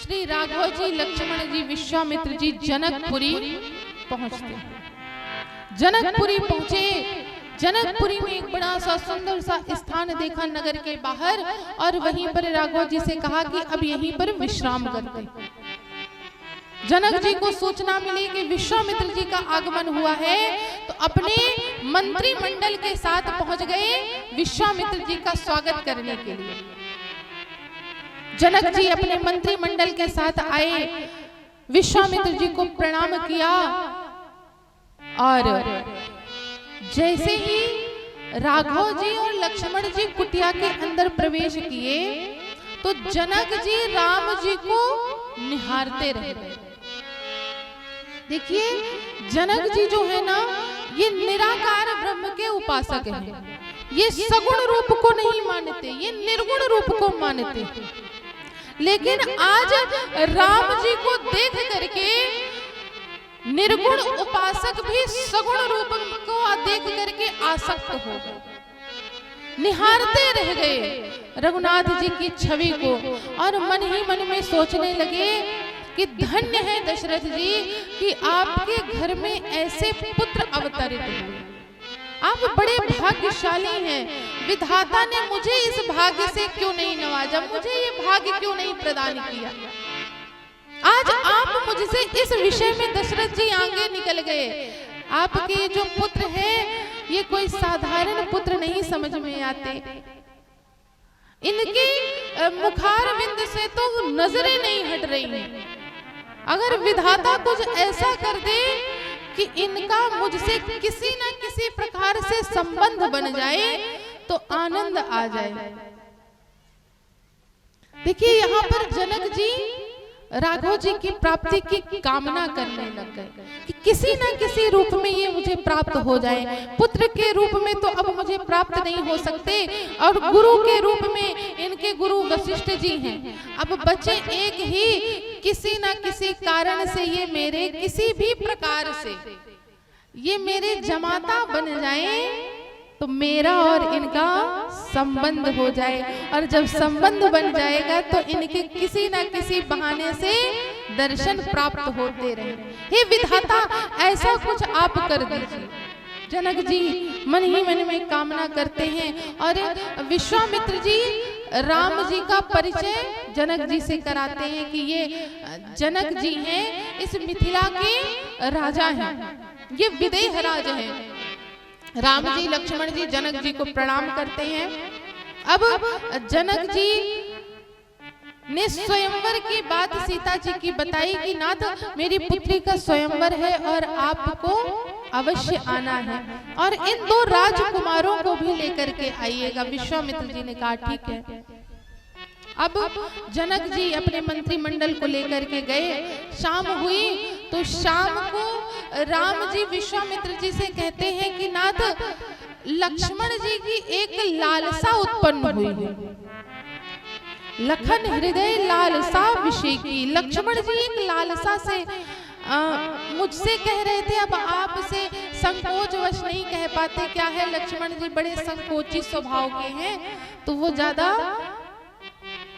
श्री राघव जी, लक्ष्मण जी, विश्वामित्र जी जनकपुरी पहुंचते। जनकपुरी पहुंचे। जनकपुरी में एक बड़ा सा सुंदर सा स्थान देखा नगर के बाहर, और वहीं पर राघव जी से कहा कि अब यहीं पर विश्राम करते। जनक जी को सूचना मिली कि विश्वामित्र जी का आगमन हुआ है, तो अपने मंत्रिमंडल के साथ पहुंच गए विश्वामित्र जी का स्वागत करने के लिए। जनक जी अपने मंत्रिमंडल के साथ आए, विश्वामित्र जी को प्रणाम किया, और जैसे ही राघव जी और लक्ष्मण जी कुटिया के अंदर प्रवेश किए, तो जनक जी राम जी को निहारते रहे। देखिए, जनक जी जो है ना, ये निराकार ब्रह्म के उपासक हैं। ये सगुण रूप को नहीं मानते, ये निर्गुण रूप को मानते। लेकिन आज राम जी को देख करके निर्गुण उपासक भी सगुण रूप को देख करके आसक्त हो गए, निहारते रह गए रघुनाथ जी की छवि को, और मन ही मन में सोचने लगे कि धन्य है दशरथ जी कि आपके घर में ऐसे पुत्र अवतरित हुए। आप बड़े भाग्यशाली हैं। विधाता ने मुझे इस भाग्य से क्यों नहीं नवाजा, मुझे ये भाग्य क्यों नहीं प्रदान किया। आज आप मुझसे इस विषय में दशरथ जी आगे निकल गए। आपके जो पुत्र है, ये कोई साधारण पुत्र नहीं समझ में आते। इनके मुखारविंद से तो नजरें नहीं हट रही हैं। अगर विधाता कुछ ऐसा कर दे कि इनका मुझसे किसी न किसी प्रकार से संबंध बन जाए, तो आनंद आ जाए। देखिए, यहाँ पर जनक जी राघव जी की प्राप्ति की कामना करने लग गए कि किसी न किसी रूप में ये मुझे प्राप्त हो जाए। पुत्र के रूप में तो अब मुझे प्राप्त नहीं हो सकते, और गुरु के रूप में इनके गुरु वशिष्ठ जी हैं। अब बचे एक ही, किसी न किसी कारण से ये मेरे, किसी भी प्रकार से ये मेरे जमाता बन जाए, तो मेरा और इनका संबंध हो जाए, और जब संबंध बन जाएगा तो इनके किसी ना किसी बहाने से दर्शन प्राप्त होते रहे। हे विधाता, ऐसा कुछ आप कर दीजिए। जनक जी मन ही मन में कामना करते हैं, और विश्वामित्र जी राम जी का परिचय जनक जी से कराते हैं कि ये जनक जी हैं, इस मिथिला के राजा हैं, ये विदेह राज हैं। राम जी, लक्ष्मण जी जनक जी को प्रणाम करते हैं। अब जनक जी ने स्वयंवर की बात सीता जी की बताई कि नाथ, मेरी पुत्री का स्वयंवर है और आपको अवश्य आना है, और इन दो राजकुमारों को भी लेकर के आइएगा। विश्वामित्र जी ने कहा ठीक है। अब जनक जी अपने मंत्रिमंडल को लेकर के गए। शाम हुई तो शाम को राम जी विश्वामित्र जी से कहते हैं कि नाथ, लक्ष्मण जी की एक लालसा उत्पन्न हुई है। लखन हृदय लालसा विषय की। लक्ष्मण जी एक लालसा से मुझसे कह रहे थे, अब आपसे संकोचवश नहीं कह पाते। क्या है, लक्ष्मण जी बड़े संकोची स्वभाव के हैं, तो वो ज्यादा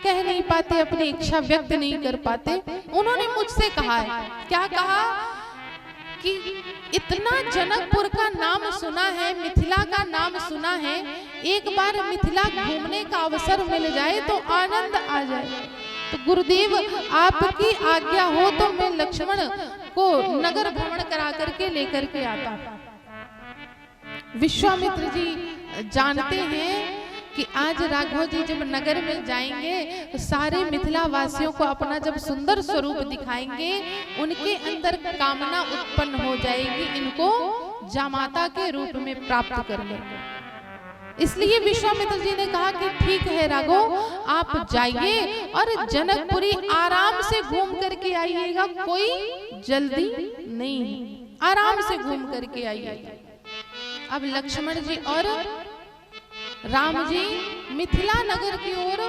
कह नहीं पाते, अपनी इच्छा व्यक्त नहीं कर पाते। उन्होंने मुझसे कहा है, क्या कहा कि इतना जनकपुर का नाम सुना है, मिथिला का नाम सुना है, एक बार मिथिला घूमने का अवसर मिल जाए तो आनंद आ जाए। तो गुरुदेव, आपकी आज्ञा हो तो मैं लक्ष्मण को नगर भ्रमण करा करके लेकर के आता। विश्वामित्र जी जानते हैं कि आज राघव जी जब नगर में जाएंगे तो सारे मिथिला वासियों को अपना जब सुंदर स्वरूप दिखाएंगे, उनके अंदर कामना उत्पन्न हो जाएगी इनको जामाता के रूप में प्राप्त करने। इसलिए विश्वामित्र जी ने कहा कि ठीक है राघव, आप जाइए और जनकपुरी आराम से घूम करके आइएगा, कोई जल्दी नहीं, आराम से घूम करके आइएगा। अब लक्ष्मण जी और राम जी मिथिला नगर की ओर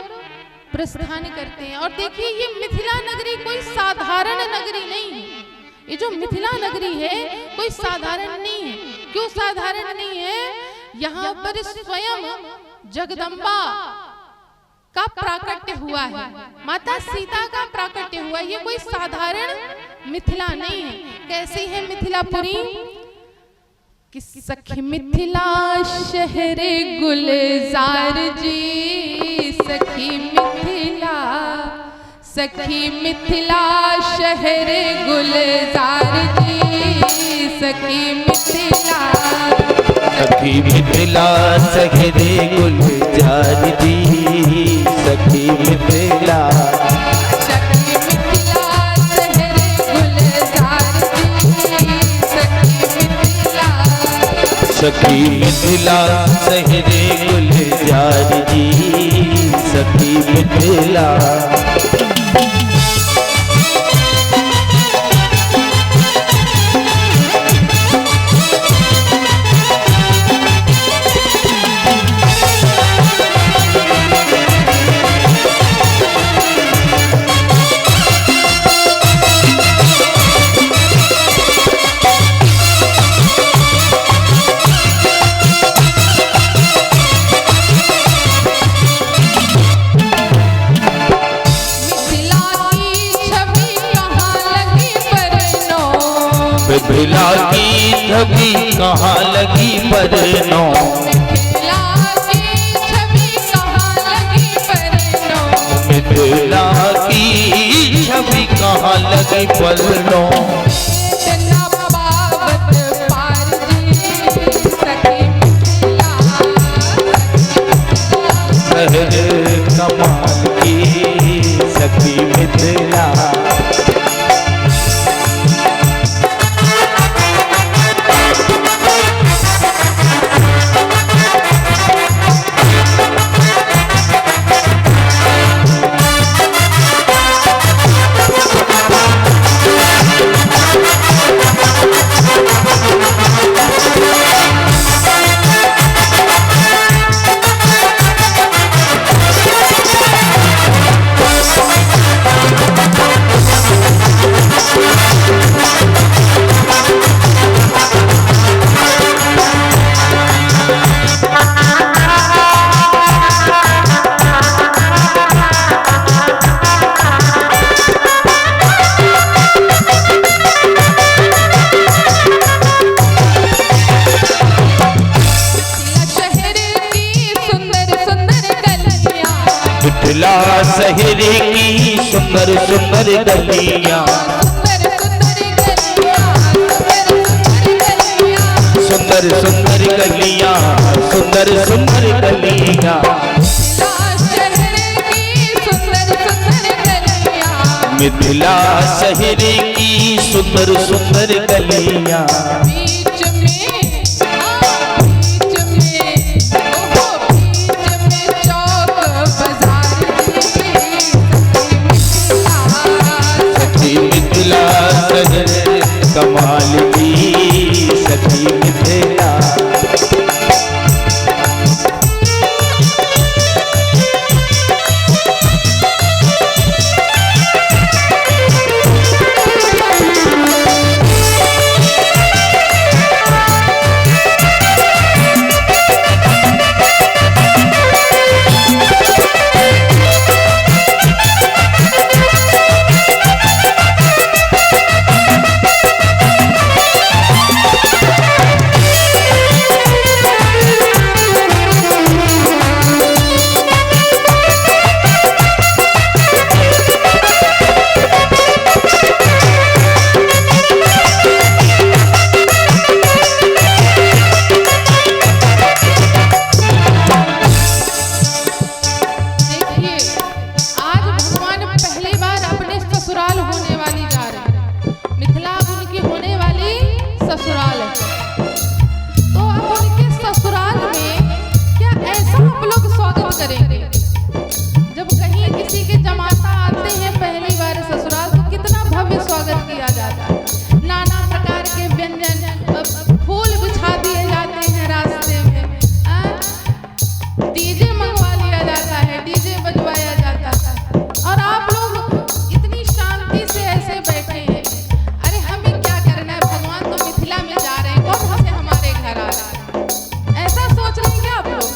प्रस्थान करते हैं। और देखिए, ये मिथिला नगरी कोई साधारण नगरी नहीं है। ये जो मिथिला नगरी है कोई साधारण नहीं है। क्यों साधारण नहीं है? यहाँ पर स्वयं जगदम्बा का प्राकट्य हुआ है, माता सीता का प्राकट्य हुआ, ये कोई साधारण मिथिला नहीं है। कैसी है मिथिलापुरी कि सखी मिथिला शहरे गुलजार जी, सखी मिथिला शहरे गुलजार जी, सखी मिथिला शहरे गुलजार जी, सखी मिथिला सखी मिथिला शहरे गुलजार जी, सखी मिथिला मिथिला की छवि कहाँ लगी परनो, मिथिला की छवि कहाँ लगी परनो, शहर कमाल की सखी मिथिला मिथिला शहर की सुंदर सुंदर गलियां, सुंदर सुंदर गलियां, सुंदर सुंदर गलियां, मिथिला शहर की सुंदर सुंदर गलियां, कमाल की सखी मिथिला ऐसा सोच रहे हैं क्या आप लोग?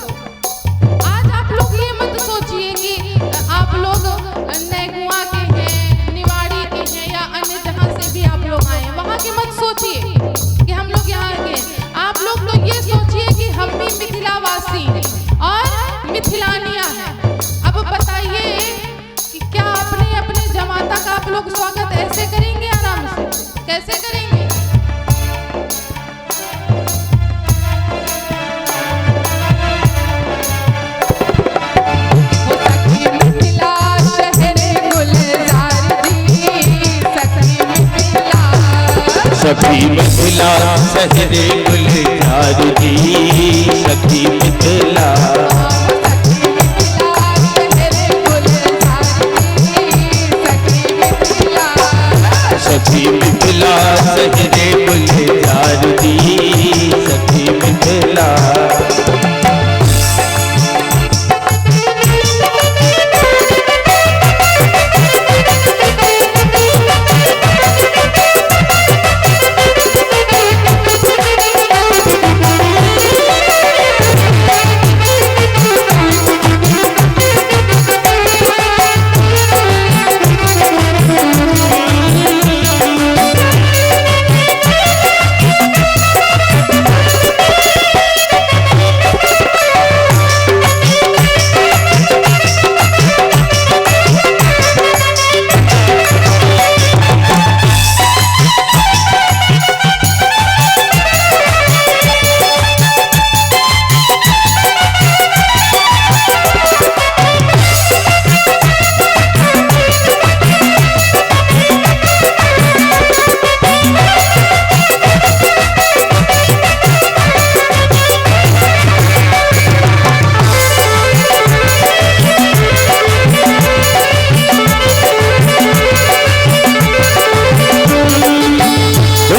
आज आप लोग ये मत वासी और मिथिलानिया है। अब बताइए कि क्या अपने अपने जमाता का आप लोग स्वागत ऐसे करेंगे? आराम से कैसे करेंगे? सखी मिथिला शहरे गुलजार जी, सखी मिथिला सखी मिथिला शहरे गुलजार जी, सखी मिथिला।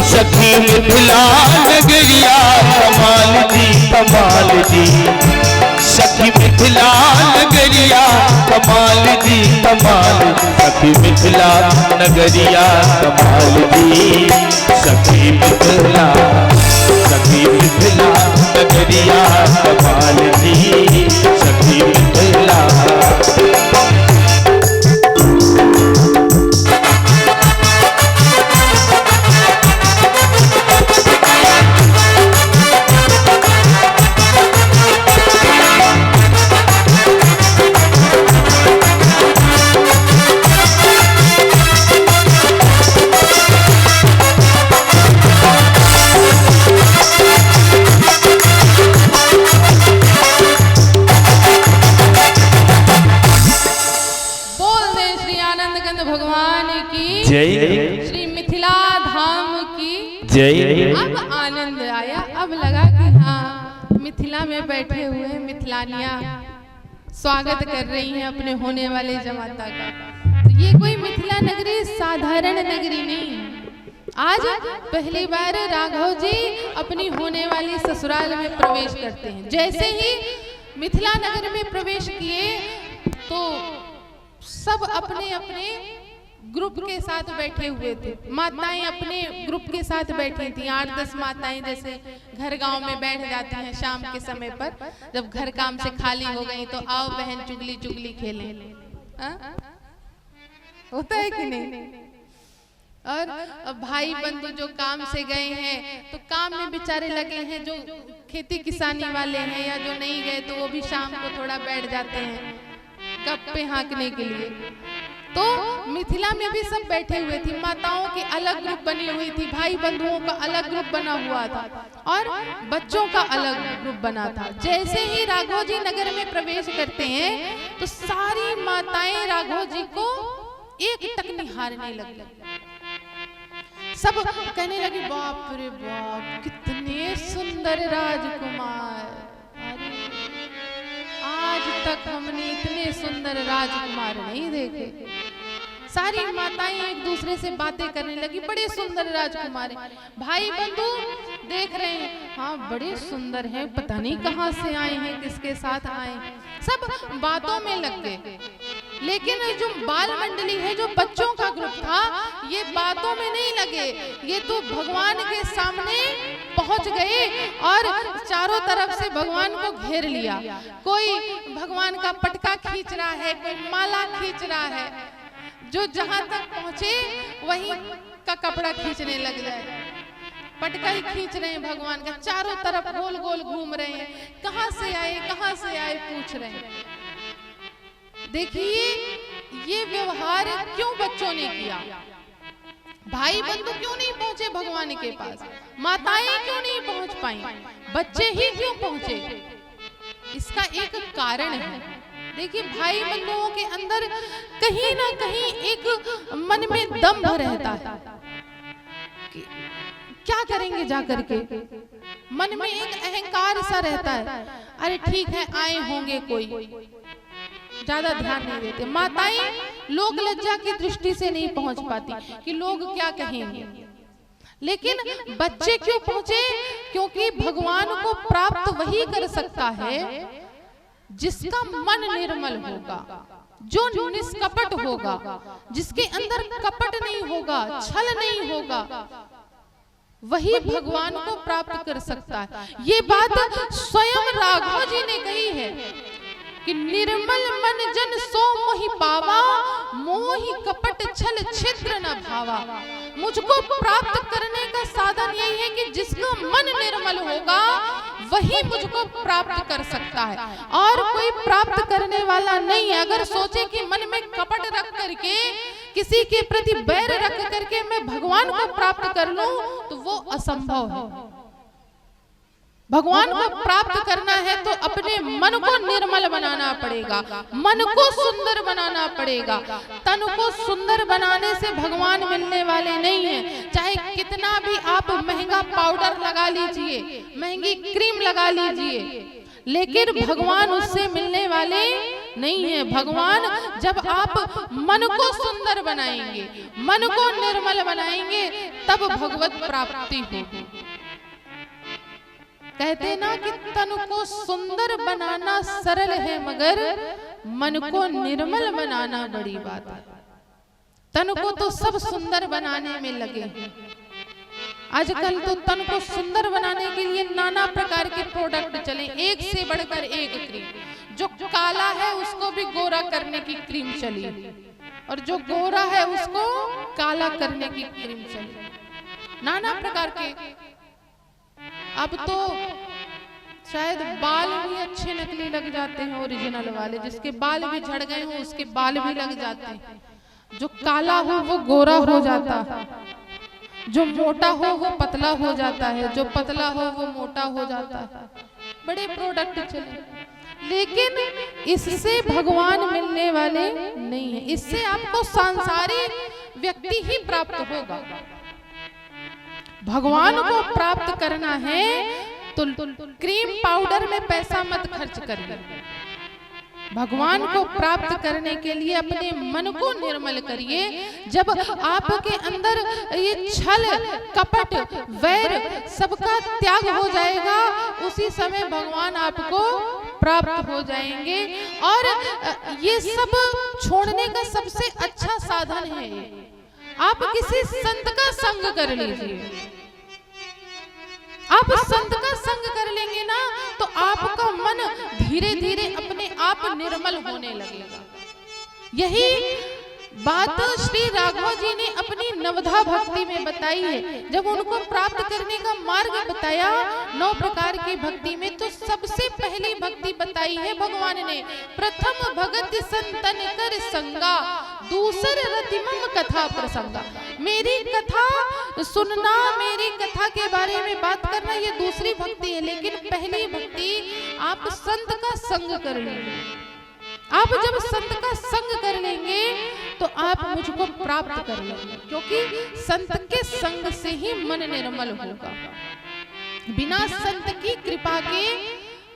सखी मिथिला नगरिया कमाल जी, कमाल जी, सखी मिथिला नगरिया कमाल जी, कमाल, सखी मिथिला नगरिया कमाल जी, सखी मिथिला, सखी मिथिला नगरिया कमाल जी, सखी मिथिला। जय, श्री मिथिला धाम की जय। अब आनंद आया, अब लगा कि हाँ मिथिला में बैठे हुए मिथिलानिया स्वागत कर रही हैं अपने होने वाले जमाता का। तो ये कोई मिथिला नगरी साधारण नगरी नहीं है। आज पहली बार राघव जी अपनी होने वाली ससुराल में प्रवेश करते हैं। जैसे ही मिथिला नगर में प्रवेश किए तो सब अपने अपने ग्रुप के साथ बैठे हुए थे। माताएं अपने ग्रुप के साथ बैठी थी। 8-10 माताएं जैसे घर गांव में बैठ जाती हैं शाम के समय पर, जब घर काम से खाली हो गई तो आओ बहन चुगली चुगली खेलें। होता है कि नहीं? और भाई बंधु जो काम से गए हैं तो काम में बेचारे लगे हैं, जो खेती किसानी वाले हैं या जो नहीं गए तो वो भी शाम को थोड़ा बैठ जाते हैं गप्पे हाँकने के लिए। तो मिथिला में भी सब बैठे हुए थी। माताओं की अलग ग्रुप बनी हुई थी, भाई बंधुओं का अलग ग्रुप बना हुआ था और बच्चों का अलग ग्रुप बना था। जैसे ही राघव जी नगर में प्रवेश करते हैं तो सारी माताएं राघव जी को एक टक निहारने लगी। सब कहने लगी बाप रे बाप कितने सुंदर राजकुमार, आज तक हमने इतने सुंदर राजकुमार नहीं देखे। सारी माताएं एक दूसरे से बातें करने लगी, बड़े सुंदर राजकुमार हैं। भाई बंधु देख रहे हैं, हाँ बड़े सुंदर हैं, पता नहीं कहाँ से आए हैं, किसके साथ आए हैं, सब बातों में लग गए। लेकिन जो बाल मंडली है, जो बच्चों का ग्रुप था, ये बातों में नहीं लगे, ये तो भगवान के सामने पहुंच गए और चारों तरफ से भगवान को घेर लिया। कोई भगवान का पटका खींच रहा है, कोई माला खींच रहा है, जो जहां तक पहुंचे वहीं का कपड़ा खींचने लग जाए। पटका ही खींच रहे हैं भगवान का, चारों तरफ गोल गोल घूम रहे हैं, कहां से आए पूछ रहे हैं। देखिए ये व्यवहार क्यों बच्चों ने किया? भाई बंधु क्यों नहीं पहुंचे भगवान के पास? माताएं क्यों नहीं पहुंच पाई? बच्चे ही क्यों पहुंचे? इसका एक कारण है। देखिए भाई बंधुओं के अंदर कहीं ना कहीं एक मन में दम्भ रहता है कि क्या करेंगे जाकर के, मन में एक अहंकार सा रहता है। अरे ठीक है आए होंगे कोई, ज्यादा ध्यान नहीं देते। माताएं लोग लज्जा की दृष्टि से नहीं पहुंच पाती कि लोग क्या कहेंगे, लेकिन बच्चे क्यों पहुंचे? क्योंकि भगवान को प्राप्त वही कर सकता है जिसका मन निर्मल होगा, जो निष्कपट होगा, जिसके अंदर कपट नहीं होगा, छल नहीं होगा, वही भगवान को प्राप्त कर सकता है। ये बात स्वयं राघव जी ने कही है कि निर्मल मन जन सो मोहि पावा, मोहि कपट छल छिद्र न भावा। मुझको प्राप्त करने का साधन यही है कि जिसका मन निर्मल होगा वही मुझको प्राप्त कर सकता है, और कोई प्राप्त करने वाला नहीं है। अगर सोचे कि मन में कपट रख करके, किसी के प्रति बैर रख करके मैं भगवान को प्राप्त कर लूं, तो वो असंभव है। भगवान को प्राप्त करना है तो अपने मन को निर्मल बनाना पड़ेगा, मन को सुंदर बनाना पड़ेगा। तन को सुंदर बनाने से भगवान मिलने वाले नहीं हैं। चाहे कितना भी आप महंगा पाउडर लगा लीजिए, महंगी क्रीम लगा लीजिए, लेकिन भगवान उससे मिलने वाले नहीं है। भगवान जब आप मन को सुंदर बनाएंगे, मन को निर्मल बनाएंगे, तब भगवत प्राप्ति होगी। कहते ना कि तन को सुंदर बनाना सरल है, मगर मन को निर्मल बनाना बड़ी बात है। तन को तो सब सुंदर बनाने में लगे हैं। आजकल तो तन को सुंदर बनाने के लिए नाना प्रकार के प्रोडक्ट चले, एक से बढ़कर एक क्रीम। जो काला है उसको भी गोरा करने की क्रीम चली, और जो गोरा है उसको काला करने की क्रीम चली। नाना प्रकार के। अब तो शायद बाल भी अच्छे नकली लग जाते हैं, ओरिजिनल वाले। जिसके बाल भी झड़ गए हो उसके बाल भी लग जाते हैं। जो काला हो वो गोरा हो जाता है, जो मोटा हो वो पतला हो जाता है, जो पतला हो वो मोटा हो जाता है। बड़े प्रोडक्ट चले, लेकिन इससे भगवान मिलने वाले नहीं है। इससे आपको सांसारिक व्यक्ति ही प्राप्त होगा। भगवान को प्राप्त करना है तो क्रीम पाउडर में पैसा मत खर्च करिए। भगवान को प्राप्त करने के लिए अपने मन को निर्मल करिए। जब आपके अंदर ये छल कपट वैर सबका त्याग हो जाएगा, उसी समय भगवान आपको प्राप्त हो जाएंगे। और ये सब छोड़ने का सबसे अच्छा साधन है, आप किसी संत का संग कर लीजिए। आप संत का संग कर लेंगे ना, तो आपका मन धीरे धीरे अपने आप निर्मल होने लगेगा। यही बात श्री राघव जी ने अपनी नवधा भक्ति में बताई है। जब उनको प्राप्त करने का मार्ग बताया 9 प्रकार की भक्ति में, तो सबसे पहली भक्ति बताई है भगवान ने, प्रथम भगत संतन कर संगा, दूसर रतिमम कथा प्रसंगा। मेरी कथा सुनना, मेरी कथा के बारे में बात करना, ये दूसरी भक्ति है। लेकिन पहली भक्ति आप संत का संग कर लेंगे। आप जब संत का संग कर लेंगे तो आप मुझको प्राप्त कर लेंगे, क्योंकि संत के संग से ही मन निर्मल होगा। बिना संत की कृपा के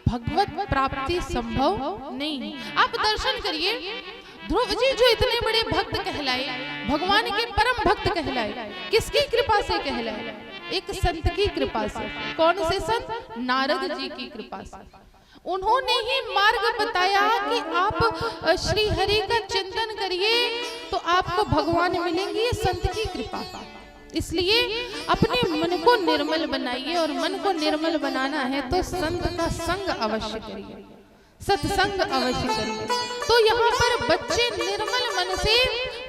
भगवत प्राप्ति संभव नहीं है। आप दर्शन करिए, ध्रुव जी जो इतने बड़े भक्त कहलाए, भगवान के परम भक्त कहलाए, किसकी कृपा से कहलाए? एक संत की कृपा से। कौन से संत? नारद जी की कृपा से। उन्होंने ही मार्ग बताया कि आप श्री हरि का चिंतन करिए तो आपको भगवान मिलेंगे, ये संत की कृपा। इसलिए अपने मन को निर्मल बनाइए, और मन को निर्मल बनाना है तो संत का संग अवश्य करिए, सत्संग अवश्य करिए। तो यहाँ पर बच्चे निर्मल मन से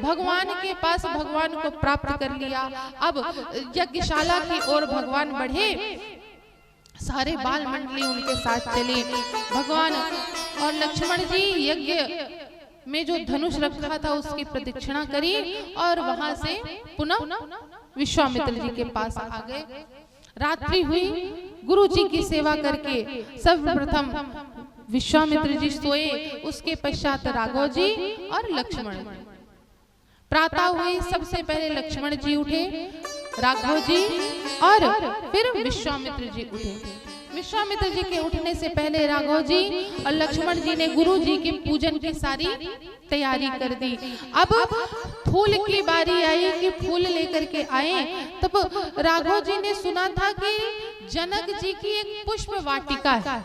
भगवान के पास भगवान को प्राप्त कर लिया। अब यज्ञशाला की ओर भगवान बढ़े, सारे बाल मंडली उनके साथ चले। भगवान और लक्ष्मण जी यज्ञ में जो धनुष रखा था उसकी प्रदक्षिणा करी और वहां से पुनः विश्वामित्र जी के पास आ गए। रात्रि हुई, गुरु जी की सेवा करके सर्वप्रथम विश्वामित्र जी सोए, उसके पश्चात राघव जी और लक्ष्मण। प्रातः हुई, सबसे पहले लक्ष्मण जी उठे, राघव जी और फिर विश्वामित्र जी उठे। विश्वामित्र जी के उठने से पहले राघव जी और लक्ष्मण जी ने गुरु जी के पूजन की सारी तैयारी कर दी। अब फूल की बारी आई कि फूल लेकर के आए। तब राघव जी ने सुना था कि जनक जी की एक पुष्प वाटिका है,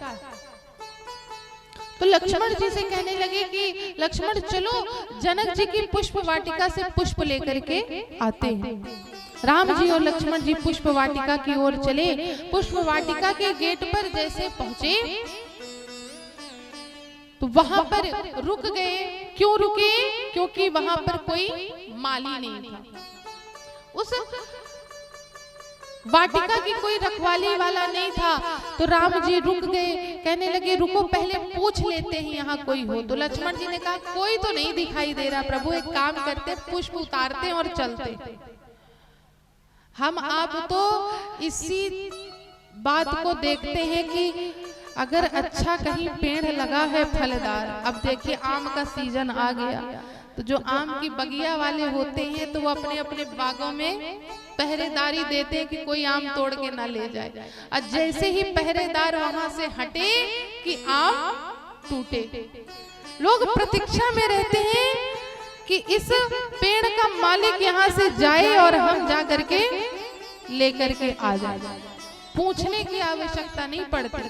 तो लक्ष्मण जी से कहने लगे कि लक्ष्मण चलो जनक जी की पुष्प वाटिका से पुष्प लेकर के आते हैं। राम जी और लक्ष्मण जी पुष्प वाटिका की ओर चले। पुष्प वाटिका के गेट पर जैसे पहुंचे तो वहां पर रुक गए। क्यों रुके? क्योंकि वहां पर कोई माली नहीं था, उस वाटिका की कोई रखवाली वाला नहीं था। तो राम जी रुक गए, कहने लगे रुको पहले पूछ लेते हैं यहाँ कोई हो। तो लक्ष्मण जी ने कहा कोई तो नहीं दिखाई दे रहा प्रभु, एक काम करते पुष्प उतारते और चलते। हम आप तो इसी बात को देखते हैं कि अगर अच्छा कहीं पेड़ लगा है फलदार, अब देखिए आम का सीजन आ गया, तो जो आम की बगिया वाले होते हैं तो वो अपने अपने बागों में पहरेदारी देते हैं कि कोई आम तोड़ के ना ले जाए। और जैसे ही पहरेदार वहां से हटे कि आम टूटे, लोग प्रतीक्षा में रहते हैं कि इस पेड़ का मालिक यहाँ से जाए और हम जा करके लेकर के आ जाए। पूछने की आवश्यकता नहीं पड़ती,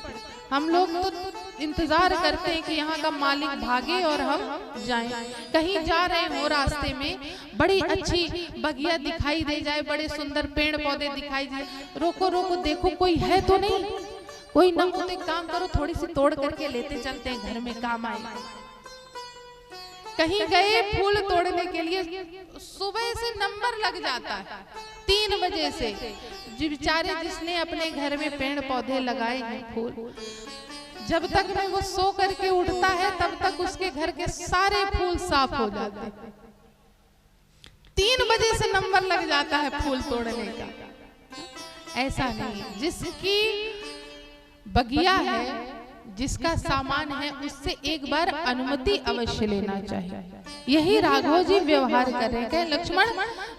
हम लोग तो इंतजार करते हैं कि यहाँ का मालिक भागे और हम जाएं। कहीं जा रहे हो, रास्ते में बड़ी अच्छी बगिया दिखाई दे जाए, बड़े सुंदर पेड़ पौधे दिखाई दे, रोको रोको देखो कोई है तो नहीं, कोई ना हो तो काम करो थोड़ी सी तोड़ करके लेते चलते हैं, घर में काम आए। कहीं गए फूल तोड़ने के लिए, सुबह से नंबर लग जाता है 3 बजे से। जो बेचारे जिसने अपने घर में पेड़ पौधे लगाए हैं फूल, जब तक में वो सो करके उठता है तब तक उसके घर के सारे फूल साफ हो जाते हैं। 3 बजे से नंबर लग जाता है फूल तोड़ने का। ऐसा नहीं, जिसकी बगिया है, जिसका सामान है, उससे एक बार अनुमति अवश्य लेना चाहिए। यही राघव जी व्यवहार कर रहे हैं। लक्ष्मण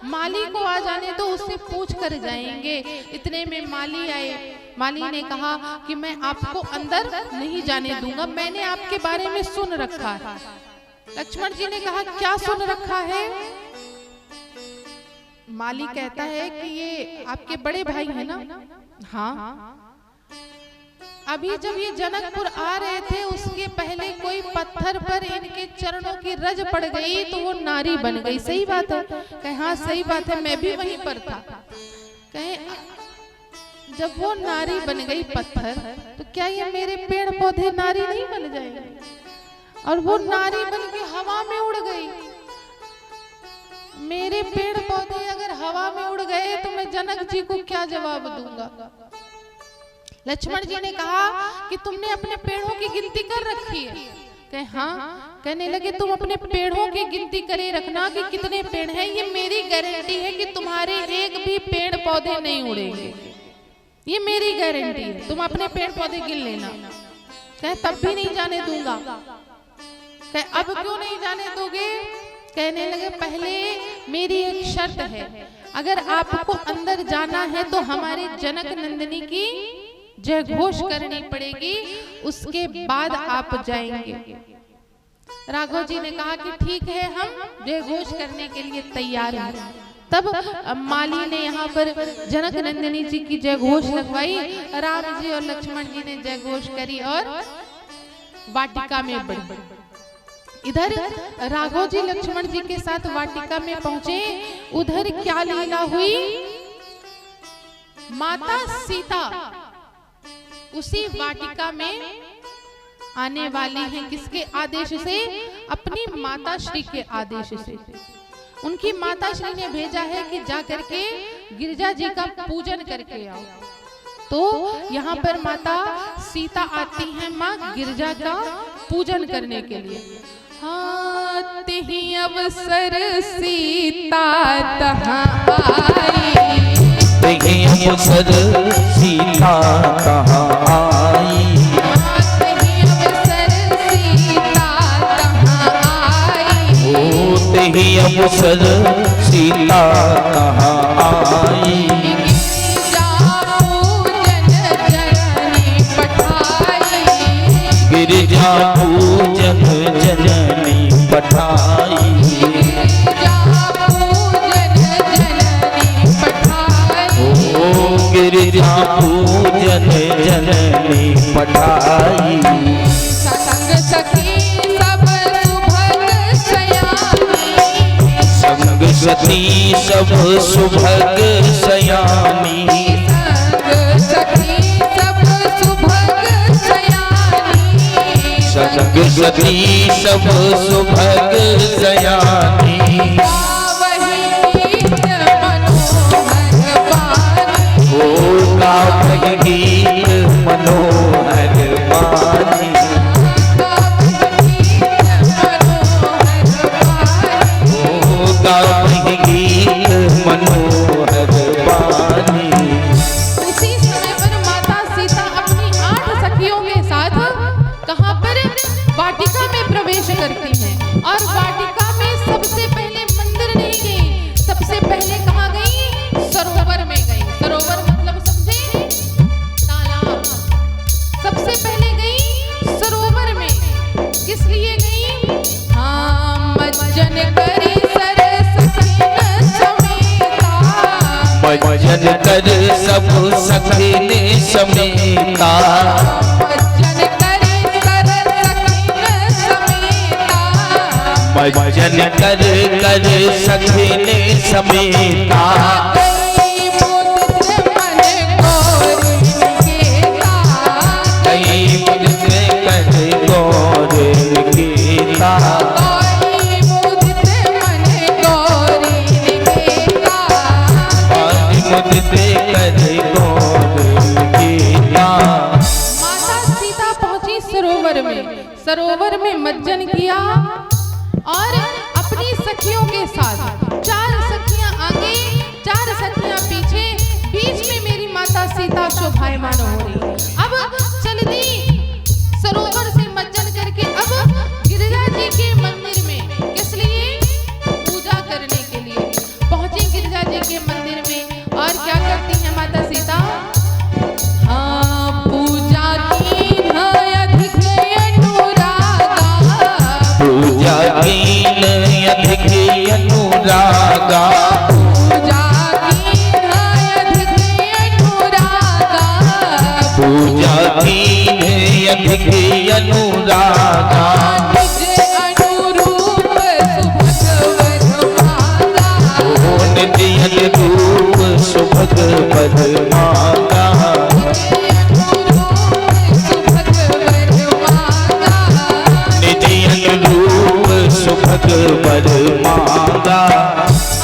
माली को आ जाने तो उससे पूछ कर जाएंगे। इतने में माली आए। माली ने कहा कि मैं आपको अंदर नहीं जाने दूंगा, मैंने आपके बारे में सुन रखा है। लक्ष्मण जी ने कहा क्या सुन रखा है? माली कहता है कि ये आपके बड़े भाई है ना? हाँ। अभी जब ये जनकपुर आ रहे थे उसके पहले कोई पत्थर पर इनके चरणों की रज पड़ गई तो वो नारी बन गई। सही बात है? कहे हाँ सही बात है, मैं भी वहीं पर था। कहे जब वो नारी बन गई पत्थर, तो क्या ये मेरे पेड़ पौधे नारी नहीं बन जाएंगे? और वो नारी बन के हवा में उड़ गई। मेरे पेड़ पौधे अगर हवा में उड़ गए तो मैं जनक जी को क्या जवाब दूंगा? लक्ष्मण जी ने कहा कि तुमने अपने पेड़ों की गिनती कर रखी है? कहे हाँ। कहने लगे तुम अपने पेड़ों की गिनती करे रखना कि कितने पेड़ हैं, ये मेरी गारंटी है कि तुम्हारे एक भी पेड़ पौधे नहीं उड़ेंगे, ये मेरी गारंटी है, तुम अपने पेड़ पौधे गिन लेना। कहे तब भी नहीं जाने दूंगा। कहे अब क्यों नहीं जाने दोगे? कहने लगे पहले मेरी एक शर्त है, अगर आपको अंदर जाना है तो हमारे जनक नंदिनी की जय घोष करनी पड़ेगी, उसके बाद आप जाएंगे। राघव जी ने कहा कि ठीक है, हम जय घोष करने के लिए तैयार हैं। तब माली ने यहाँ पर जनक नंदिनी जी की जय घोष लगवाई। राम जी और लक्ष्मण जी ने जय घोष करी और वाटिका में बढ़े। इधर राघव जी लक्ष्मण जी के साथ वाटिका में पहुंचे। उधर क्या लीला हुई? माता सीता उसी वाटिका में आने वाली हैं। किसके आदेश से? अपनी माता श्री के आदेश से। उनकी माता श्री ने भेजा है कि जा करके गिरजा जी का पूजन करके आओ। तो यहाँ पर माता सीता आती हैं माँ गिरजा का पूजन करने के लिए। हाँ तेहि अवसर सीता तहाँ आई, तेहि अवसर सीता तहाँ आई, तेहि अवसर सीता तहाँ आई, ओ तेहि अवसर सीता तहाँ आई। गिरिजा पूजन जननी पठाई, ओ गिरिजा पूजन जननी पठाई। संग सखी सब सुभग सयानी, संग सती सब सुभग सयानी, संग सखी सब सुभग सयानी, संग सती सब सुभग सयानी। ओ गावहि गीत मनोहर बानी, ओ गावहि गीत मनोहर बानी। उसी समय पर माता सीता अपनी 8 सखियों के साथ कहां पर वाटिका में प्रवेश करती हैं। और वाटिका में सबसे पहले मंदिर नहीं गई, सबसे पहले कहां गई? सरोवर में गई। सरोवर मतलब समझे? तालाब। सबसे पहले गई सरोवर में। किस लिए गई? हाँ मज्जन करी सर सखिन समेता, भजन कर सब सखिन समेता, मज्जन करी सर सखिन समेता, भजन कर सखिन समेता। कई मुदित मन गौरी निकेता, कई मुदित कर गौर निकेता, कई मुदित मन गौरी निकेता। मुदित कर गौर निकेता। माता सीता पहुंची सरोवर में। सरोवर में मज्जन किया और अपनी सखियों के साथ 4 सखियां आगे 4 सखियां पीछे, बीच में मेरी माता सीता शोभायमान हो रही। अब चल दी सरोवर से मज्जन करके अब गिरिजा जी के मंदिर में। किस लिए? पूजा करने के लिए पहुंची गिरिजा जी के मंदिर में। और क्या करती है माता सीता? हाँ पूजा की अधिक अनुरागा, पूजा कीन अधिक अनुरागा, पूजा की अधिक अनुरागा, पूजा कीन अधिक अनुरागा। निज अनुरूप सुभग वर मांगा, ओ निधि अनुरूप सुभग वर मांगा, निधि अनुरूप सुभग वर मांगा।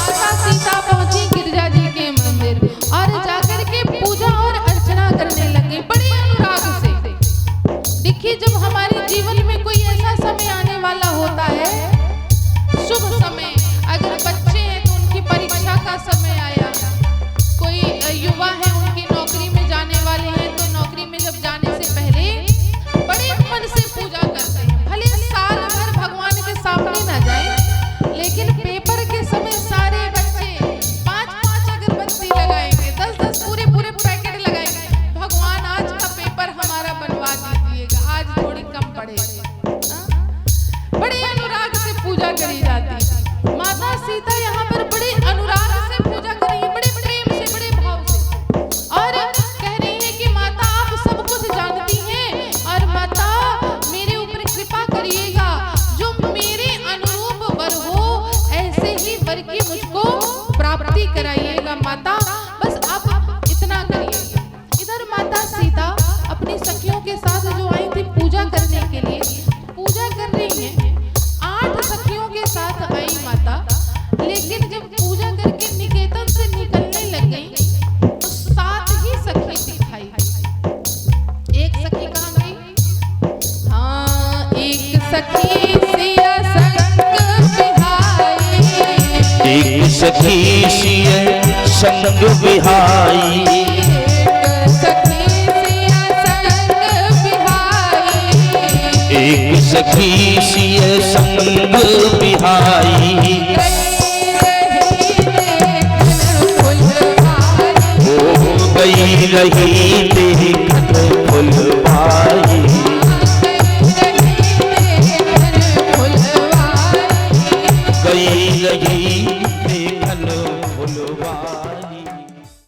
माता सीता पहुंची गिरिजा जी के मंदिर और जाकर के पूजा और अर्चना करने लगे बड़े अनुराग से। देखिए जब हमारे जीवन में कोई ऐसा समय आने वाला होता है, शुभ समय, अगर बच्चे हैं तो उनकी परीक्षा का समय आया, कोई युवा है उनकी नौकरी में जाने वाले हैं तो नौकरी में जब जाने से पहले बड़े मन से पूजा करते हैं। भले साल भर भगवान के सामने ना जाए, लेकिन पेपर के समय सारे बच्चे 5-5 अगरबत्ती लगाएंगे, 10-10 पूरे पैकेट लगाएंगे। भगवान आज का पेपर हमारा बनवा दीजिएगा, आज थोड़ी कम पड़ेगी। बड़े अनुराग से पूजा करी जाती। माता सीता यहाँ पर बड़े अनुराग से पूजा कर रही है, बड़े प्रेम से, बड़े भाव से, और कह रही है कि माता आप सब कुछ जानती हैं और माता मेरे ऊपर कृपा करिएगा, जो मेरे अनुरूप वर हो ऐसे ही वर की मुझको प्राप्ति कराइएगा माता, बस आप इतना करिएगा। इधर माता सीता अपनी सखियों के साथ जो आई थी पूजा करने के लिए, पूजा कर रही हैं। 8 सखियों के साथ आई माता, लेकिन सखी सिय संग बिहाई। एक सखी सिय संग बिहाई। ओ गई रही देख